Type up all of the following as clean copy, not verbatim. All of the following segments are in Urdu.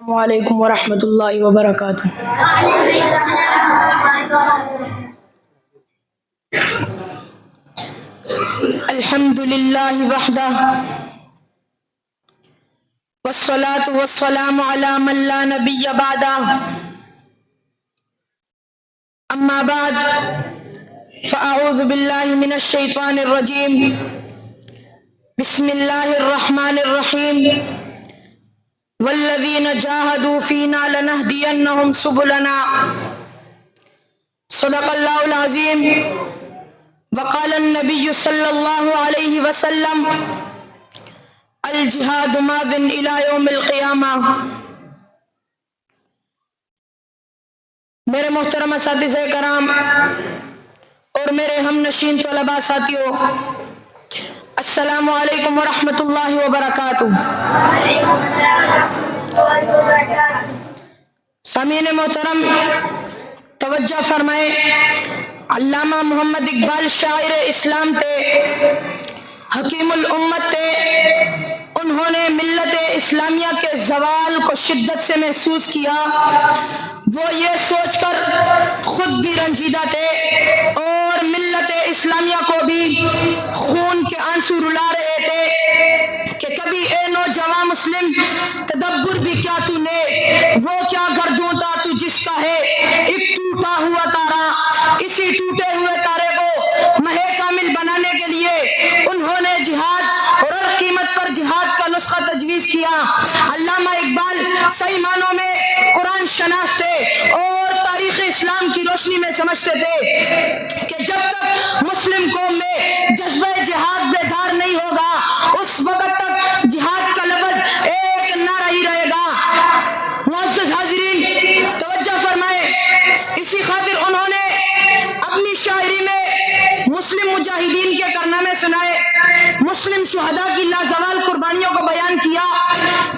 السلام علیکم ورحمۃ اللہ وبرکاتہ۔ الحمد للہ وحدہ والصلاة والسلام علی من لا نبی بعدہ، اما بعد فاعوذ باللہ من الشیطان الرجیم، بسم اللہ الرحمن الرحیم، والذین جاہدوا فینا لنہدینہم سبلنا، صدق اللہ العظیم۔ وقال النبی صلی اللہ علیہ وسلم الجہاد ماض الی یوم القیامہ۔ میرے محترم اساتذہ کرام اور میرے ہم نشین طلباء ساتھیوں، السلام علیکم ورحمۃ اللہ وبرکاتہ۔ سامعین محترم، توجہ فرمائے، علامہ محمد اقبال شاعر اسلام تے، حکیم الامت تے، انہوں نے ملت اسلامیہ کے زوال کو شدت سے محسوس کیا۔ وہ یہ سوچ کر خود بھی رنجیدہ تھے اور ملت اسلامیہ کو بھی خون کے آنسو رلا رہے تھے کہ کبھی اے نوجوان مسلم تدبر بھی کیا تو نے، وہ کیا گردوں تھا تو جس کا ہے ایک ٹوٹا ہوا تارا، اسی ٹوٹے ہوئے تارے کو مہے کامل بنانے کے لیے انہوں نے جہاد اور ہر قیمت پر جہاد کا نسخہ تجویز کیا۔ علامہ اقبال صحیح معنوں میں قرآن شناس تھے اور تاریخ اسلام کی روشنی میں سمجھتے تھے کہ جب تک مسلم قوم میں جذبہ جہاد بیدار نہیں ہوگا اس وقت تک جہاد کا لفظ ایک نعرہ ہی رہے گا۔ معزز حاضرین، توجہ فرمائے، اسی خاطر انہوں نے اپنی شاعری میں مسلم مجاہدین کے کارنامے سنائے، مسلم شہداء کی لازوال قربانیوں کو بیان کیا،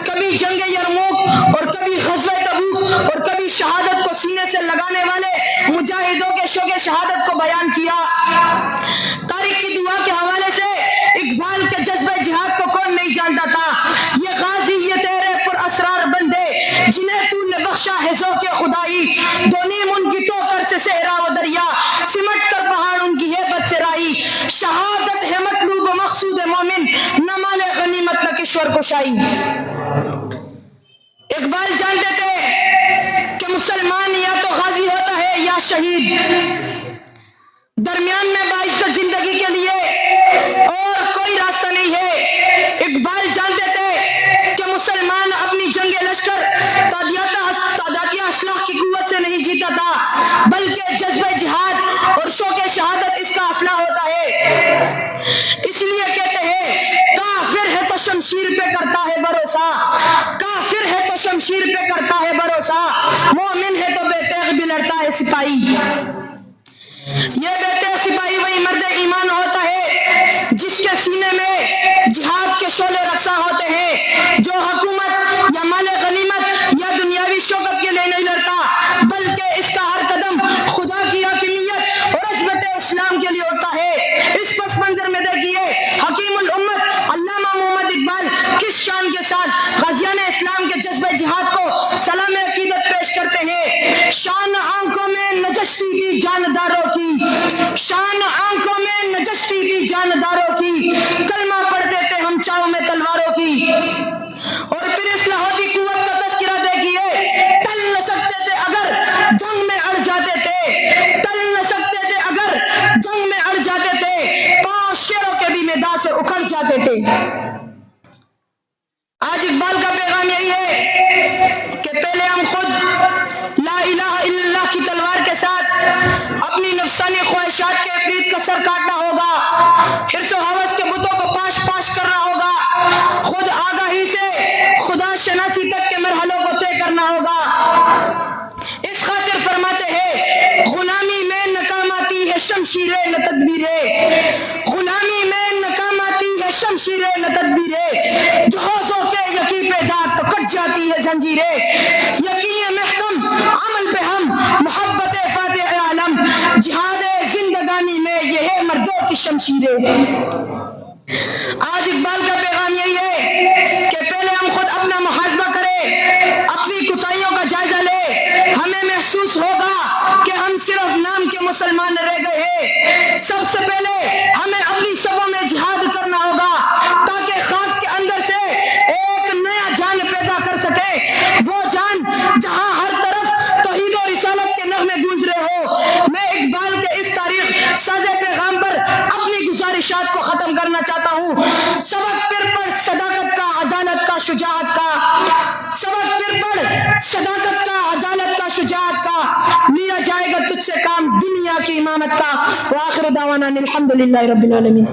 کبھی جنگ یرموک اور کبھی غزوہ تبوک اور کبھی شہادت کو سینے سے لگانے والے مجاہدوں کے شوق شہادت کو بیان کیا۔ تاریخ کی دعا کے حوالے سے اقبال کے جذبہ جہاد کو کون نہیں جانتا تھا؟ یہ غازی، یہ تیرے پر اسرار بندے جنہیں تو نے بخشا ہے ذوق خدائی، دو نیم ان کی ٹوکر سے صحرا و دریا، سمٹ کر پہاڑ ان کی ہیبت سے رائی، شہادت ہے مطلوب و مقصود مومن، نہ مال غنیمت نہ کشور کشائی۔ اقبال جانتے تھے کہ مسلمان یا تو غازی ہوتا ہے یا شہید، درمیان میں باعزت زندگی کے لیے اور کوئی راستہ نہیں ہے۔ اقبال جانتے تھے کہ مسلمان اپنی جنگ لشکر تعدادی اسلحہ کی قوت سے نہیں جیتا تھا، بلکہ جذبہ جہاد اور شوق شہادت اس کا اسلحہ ہوتا ہے۔ اس لیے کہتے ہیں کافر ہے تو شمشیر پہ کرتا ہے بھروسہ، کافر ہے تو شمشیر پہ کرتا ہے بھروسہ، مومن ہے تو بے تیغ بھی لڑتا ہے سپاہی۔ یہ بے تیغ سپاہی وہی مرد ایمان ہوتا ہے جس کے سینے میں جہاد کے شعلے رقصاں ہوتے ہیں، جو حکومت یا مال غنیمت یا دنیاوی شوکت کے لیے نہیں لڑتا، بلکہ اس کا ہر قدم خدا کی حاکمیت اور عظمت اسلام کے لیے ہوتا ہے۔ اس پس منظر میں دیکھیے حکیم الامت علامہ محمد اقبال کس شان کے ساتھ غازیان اسلام کے جذبہ جہاد کو سلام عقیدت پیش کرتے ہیں۔ شان آنکھوں میں نجشی کی جانداروں کی، شان آنکھوں میں نجشی کی جانداروں کی، کلمہ پڑھ دیتے ہم چاہوں میں تلواروں کی۔ اور پھر اس لاہوری قوت کا تذکرہ دیکھیے، ٹل نہ سکتے تھے اگر جنگ میں اڑ جاتے تھے، ٹل نہ سکتے تھے اگر جنگ میں اڑ جاتے تھے، پاؤں شیروں کے بھی میدان سے اکھڑ جاتے تھے۔ آج اقبال کا پیغام یہی ہے کہ پہلے ہم خود لا الہ الا اللہ کی تلوار کے ساتھ اپنی نفسانی خواہشات کے عفریت کا سر کاٹنا ہوگا، حرص و ہوس کے بتوں کو پاش پاش کرنا ہوگا، خود آگاہی سے خدا شناسی تک کے مرحلوں کو طے کرنا ہوگا۔ اس خاطر فرماتے ہیں غلامی میں ناکام آتی ہے شمشیریں نہ تدبیریں، غلامی میں ناکام آتی ہے شمشیریں نہ تدبیریں، جو ہوزوں کے یقین پہ داد تو کٹ جاتی ہے زنجیریں، یقین محکم عمل پہ ہم محبت فاتح عالم، جہاد زندگانی میں یہ ہے مردوں کی شمشیریں۔ آج اقبال کا پیغام یہی ہے کہ پہلے ہم خود اپنا محاسبہ کریں، اپنی مسلمان رہ گئے ہیں. سب سے پہلے ہمیں اپنی صفوں میں جہاد کرنا ہوگا تاکہ خاک کے اندر سے ایک نیا جان پیدا کر سکے، وہ جان جہاں ہر طرف توحید و رسالت کے نغمے گونج رہے ہو. میں اقبال کے اس تاریخ سازِ پیغام پر اپنی گزارشات کو ختم کرنا چاہتا ہوں. سبق پھر پڑھ صداقت کا، عدالت کا، شجاعت کا. سبق پھر پڑھ صداقت کا، عدالت کا، شجاعت کا. لیا جائے گا تجھ سے کام دنیا کی امامت کا. وآخر دعوانا الحمدللہ رب العالمین.